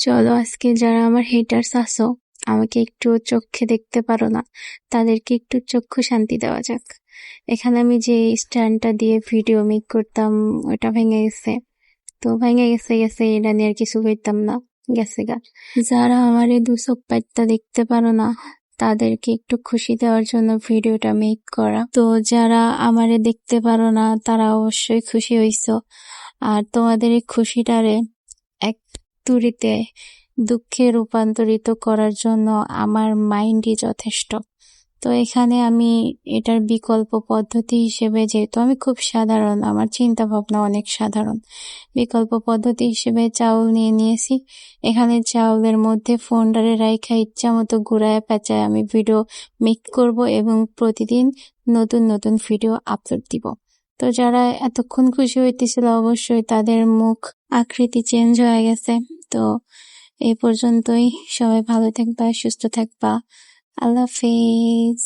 চলো আজকে যারা আমার হেটার্স আছো, আমাকে একটু চোখে দেখতে পারো না, তাদেরকে একটু চক্ষু শান্তি দেওয়া যাক। এখানে আমি যে স্ট্যান্ডটা দিয়ে ভিডিও মেক করতাম ওটা ভেঙে গেছে। তো ভেঙে গেছে গেছে, এটা নিয়ে আর কিছু করতাম না, গেছে গা। যারা আমার এই দু চোখ পাইটটা দেখতে পারো না, তাদেরকে একটু খুশি দেওয়ার জন্য ভিডিওটা মেক করা। তো যারা আমারে দেখতে পারো না তারা অবশ্যই খুশি হইছো, আর তোমাদের এই খুশিটারে এক তুড়িতে দুঃখে রূপান্তরিত করার জন্য আমার মাইন্ডই যথেষ্ট। তো এখানে আমি এটার বিকল্প পদ্ধতি হিসেবে, যেহেতু আমি খুব সাধারণ, আমার চিন্তা ভাবনা অনেক সাধারণ, বিকল্প পদ্ধতি হিসেবে চাউল নিয়ে নিয়েছি। এখানে চাউলের মধ্যে ফোনটারে রাইখা ইচ্ছা মতো ঘুরায় পেঁচায় আমি ভিডিও মেক করব এবং প্রতিদিন নতুন নতুন ভিডিও আপলোড দিব। তো যারা এতক্ষণ খুশি হইতেছিল অবশ্যই তাদের মুখ আকৃতি চেঞ্জ হয়ে গেছে। তো এই পর্যন্তই, সবাই ভালো থাকবা, সুস্থ থাকবা, আল্লাহ হাফেজ।